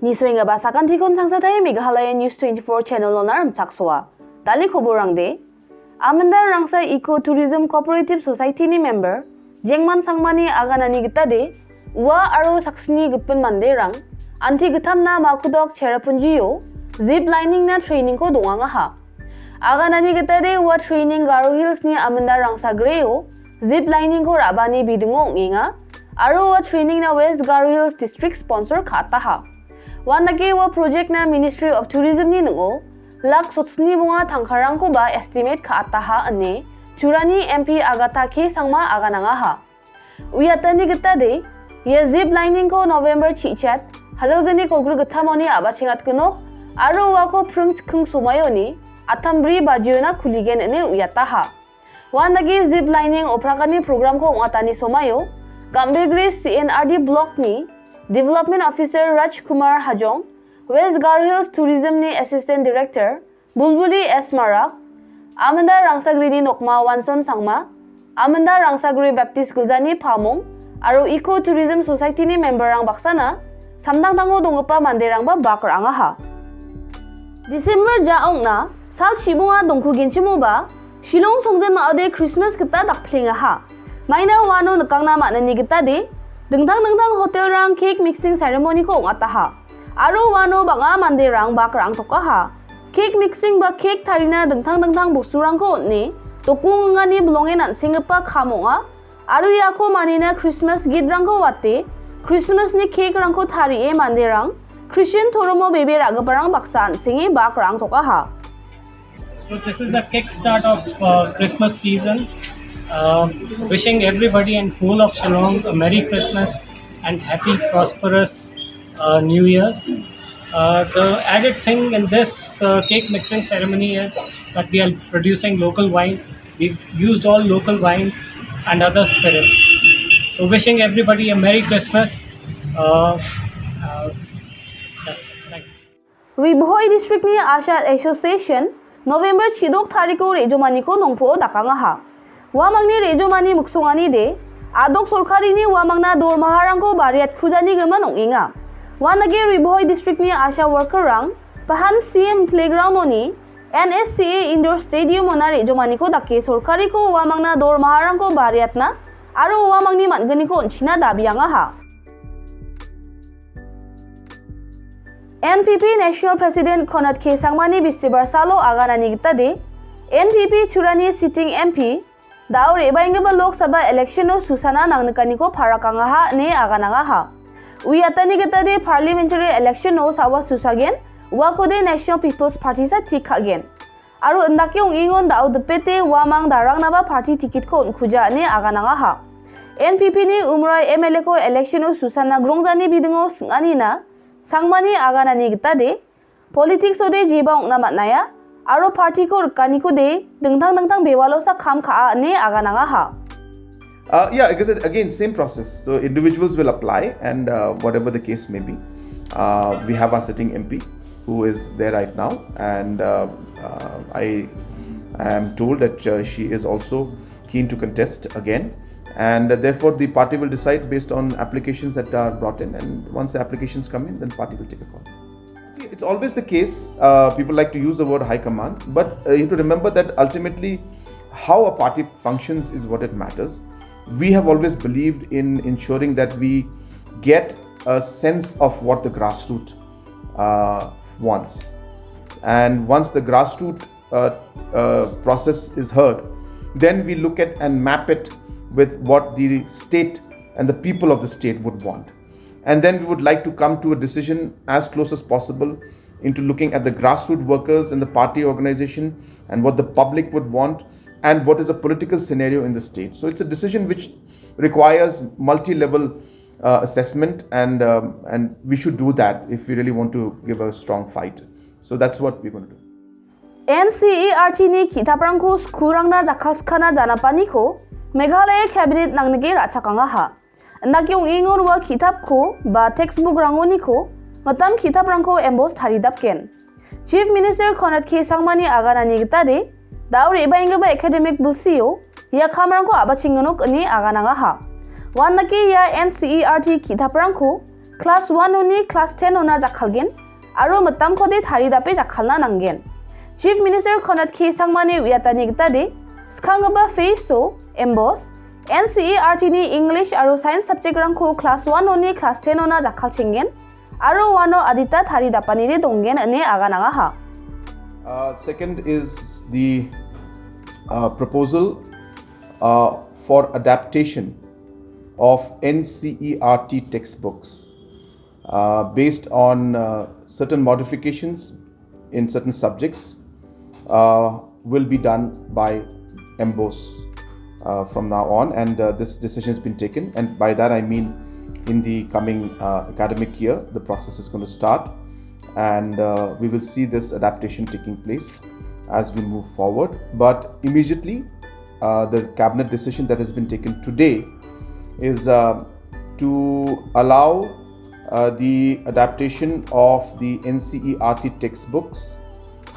Niswenga ba sakanti kon sangsatai Meghalaya News 24 channel onar mchakswa. Dali khoborang de. Amanda rangsa Eco Tourism Cooperative Society ni member jengman sangmani aganani gita de wa aro saksini gupun mande rang anti gitam na makudok cherapunjiyo zip lining na training ko donga ha. Aganani gita de wa training Garo Hills ni Amanda rangsa greo zip lining ko rabani bidungo nginga aro wa training na West Garo Hills district sponsor khata ha. Wanake wa project na Ministry of Tourism ni ngo lak sotsni bunga thangkharang ko ba estimate ka ataha ane churani MP agata ki sangma agananga ha. Uyatani gita de ye zip lining ko November chichat hajalgani kolgru githamoni abachingat kuno aro wa ko prung khung sumayoni atambri bajiona khuligen ane uyata ha. Wanake zip lining oprakani program ko ngatani somayo Gambegre CNRD block ni Development Officer Raj Kumar Hajong, West Garo Hills Tourism ni Assistant Director, Bulbuli S. Marak, Amanda Rangsagri ni Nokma Wanson Sangma, Amanda Rangsagri Baptist Gulzani Pamong, Aro Eco Tourism Society ni member rang baksana, samdang tango dongpa manderang ba bakrang ha. December jaong na, sal chibunga dongku genchimo ba, Shillong Songjan maade Christmas kita dakplinga ha. Maina wano nakang na manani kita de, Dengtang hotel rang cake mixing ceremony ko ngata ha. Aro wano banga mande rang bakrang toka ha. Cake mixing ba cake tarina dengtang bostu rang ko ne. Tokung ngani blongen an singapa khamonga. Aro yako manina Christmas gid rang ko wate. Christmas ni cake rang ko tari e mande rang. Christian Toromo baby raga parang baksan singi bakrang toka ha. So this is the kickstart of Christmas season. Wishing everybody and whole of Shillong a Merry Christmas and happy prosperous New Year's. The added thing in this cake mixing ceremony is that we are producing local wines. We've used all local wines and other spirits. So wishing everybody a Merry Christmas. That's it. Thanks. Ribhoi District ni Asha Association November chidok tariko rejomani ko nongpo dakanga ha. Wamangni rejomani muksungani de adok sorkari ni wamangna dor maharang ko bariat khujani gama nonginga. Wanage Ribhoi District ni Asha worker rang pahan CM playground oni NSCA indoor stadium ona rejomani ko dakke sorkari ko wamangna dor maharang ko bariat na aro wamangni mangani ko onchina dabianga ha. NPP National President Konat K Sangmani Bistibar Salo aganani gita de NPP churani sitting MP Daur ebainga ba Lok Sabha election o Susana nangnakani ko pharakanga ha ne agananga ha. Uyatani gita de parliamentary election o sawa susagen wako de National People's Party sa tik again. Aru ndake ingon dau depete wamang darang na ba party ticket ko khuja ne agananga ha. NPP ni umrai MLA ko election o Susana grongjani bidingo singani na sangmani aganani gita de politics o de jiba ongna matnaya Aro party ko rukani ko de dengtang bewalo sa kham kha ne agananga ha. Yeah, because again same process. So individuals will apply and whatever the case may be. We have our sitting MP who is there right now, and I am told that she is also keen to contest again, and therefore the party will decide based on applications that are brought in, and once the applications come in, then party will take a call. See, it's always the case, people like to use the word high command, but you have to remember that ultimately how a party functions is what it matters. We have always believed in ensuring that we get a sense of what the grassroots wants. And once the grassroots process is heard, then we look at and map it with what the state and the people of the state would want. And then we would like to come to a decision as close as possible into looking at the grassroots workers in the party organization and what the public would want and what is a political scenario in the state. So it's a decision which requires multi-level assessment, and we should do that if we really want to give a strong fight. So that's what we're going to do. NCERT ni kitaprang ko skurang na jakhaskana janapani ko Meghalaya cabinet nangnege rachakanga ha. Ndaki ingon wa kitab ko ba textbook rangoni ko matam kitab rangko emboss tharidap ken. Chief Minister Konat K Sangmani aganani gita de daur ebainga ba academic bulsio ya khamrangko abachinganok ni agananga ha. Wanaki ya NCERT kitab rangko class 1 oni class 10 ona jakhalgen aro matam khode thari dape jakhalna nangen. Chief Minister khonat khi sangmani uyatani gita de skangaba face to emboss NCERT ni English aro science subject rangko class 1 oni class 10 ona jakhalchingen aro wano adita thari dapani de dongen ane agananga ha. Second is the proposal for adaptation of NCERT textbooks based on certain modifications in certain subjects will be done by MBOS from now on, and this decision has been taken, and by that I mean in the coming academic year the process is going to start, and we will see this adaptation taking place as we move forward. But immediately the cabinet decision that has been taken today is to allow the adaptation of the NCERT textbooks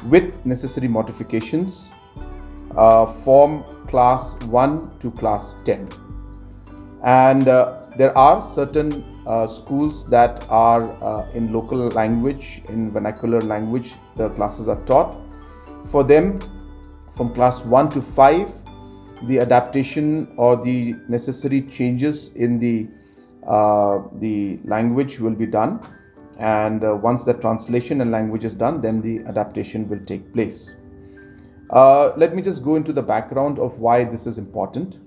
with necessary modifications from class 1 to class 10. And there are certain schools that are in local language, in vernacular language, the classes are taught. For them, from class 1 to 5, the adaptation or the necessary changes in the language will be done, and once the translation and language is done, then the adaptation will take place. Let me just go into the background of why this is important.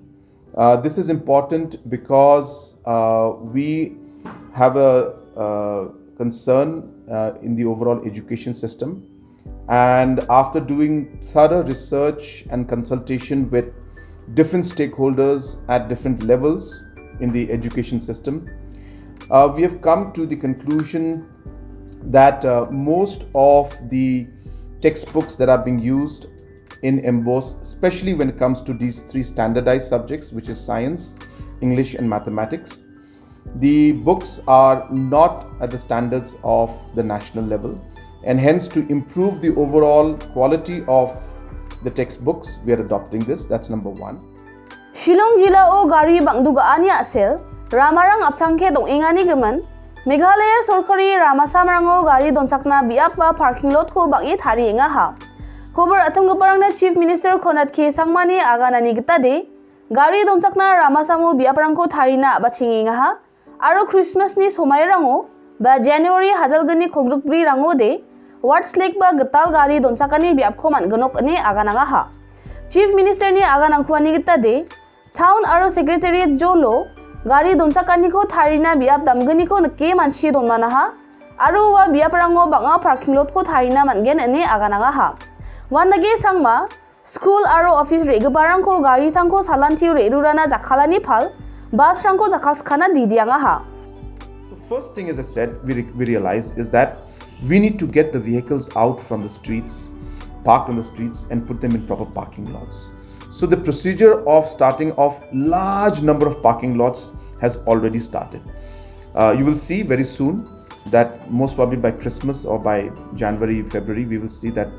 This is important because we have a concern in the overall education system, and after doing thorough research and consultation with different stakeholders at different levels in the education system, we have come to the conclusion that most of the textbooks that are being used in MBOS, especially when it comes to these three standardized subjects, which is science, English and mathematics, the books are not at the standards of the national level, and hence to improve the overall quality of the textbooks, we are adopting this. That's number one. Shillong jila o gari bangduga ania asel ramarang apchangke dong ingani geman Meghalaya sorkari ramasamrango gari donchakna biapa parking lot ko bangi thari inga ha. Kobar atam gaparangna Chief Minister khonat ke sangmani aganani gita de gari donchakna ramasamu biaprangko tharina bachingi inga ha. Aro Christmas ni somai rango ba January hajalgani khogrukbri rango de What's like ba gatal gari donchakani biapko manganok ani agananga ha. Chief Minister ni aganangkhwani gita de Town aro Secretariat jolo gari donchakani ko tharina biap damgani ko nakke manchi donmana ha. Aro wa biaprango banga parking lot ko tharina mangen ani agananga ha. Wandagi sangma school aro office regabarang ko gari tangko salanti reirurana jakhalani phal bus rangko jakhalskana didianga ha. The first thing, as I said, we realize is that we need to get the vehicles out from the streets, parked on the streets, and put them in proper parking lots. So the procedure of starting off large number of parking lots has already started. You will see very soon that most probably by Christmas or by January, February, we will see that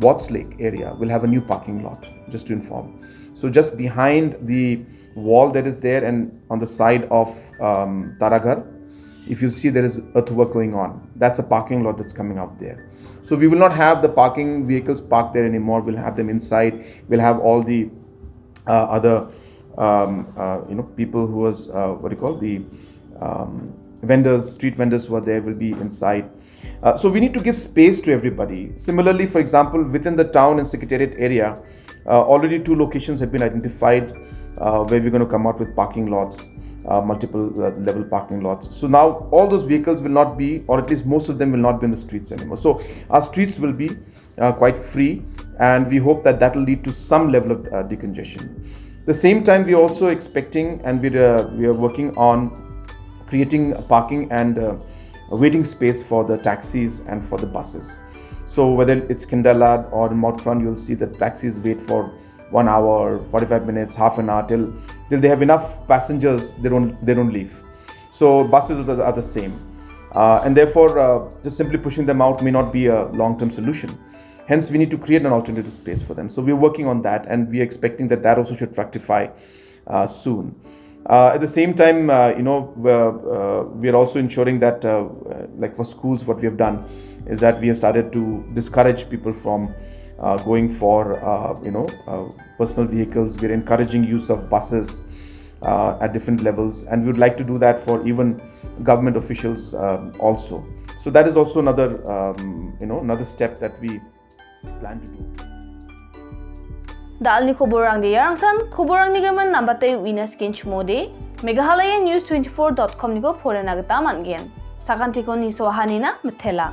Watts Lake area will have a new parking lot, just to inform. So just behind the wall that is there and on the side of Taraghar, if you see there is earthwork going on, that's a parking lot that's coming out there. So we will not have the parking vehicles parked there anymore. We'll have them inside. We'll have all the other people who was the vendors, street vendors who are there will be inside. So we need to give space to everybody. Similarly, for example, within the town and secretariat area, already 2 locations have been identified where we're going to come out with parking lots, multiple level parking lots. So now all those vehicles will not be, or at least most of them will not be in the streets anymore. So our streets will be quite free, and we hope that that will lead to some level of decongestion. At the same time, we are also expecting, and we are working on creating parking and waiting space for the taxis and for the buses. So whether it's Kindalad or in Mount you'll see that taxis wait for 1 hour, 45 minutes, half an hour till they have enough passengers. They don't leave. So buses are the same, and therefore just simply pushing them out may not be a long-term solution. Hence, we need to create an alternative space for them. So we're working on that, and we're expecting that also should fructify soon. At the same time, we are also ensuring that, like for schools, what we have done is that we have started to discourage people from going for, personal vehicles. We're encouraging use of buses at different levels, and we would like to do that for even government officials also. So that is also another, another step that we plan to do. Dal ni khoborang de yarangsan khoborang ni gaman nambate winas kinch mode Meghalaya news24.com ni go phore nagata mangen sakanti ko ni so hanina mthela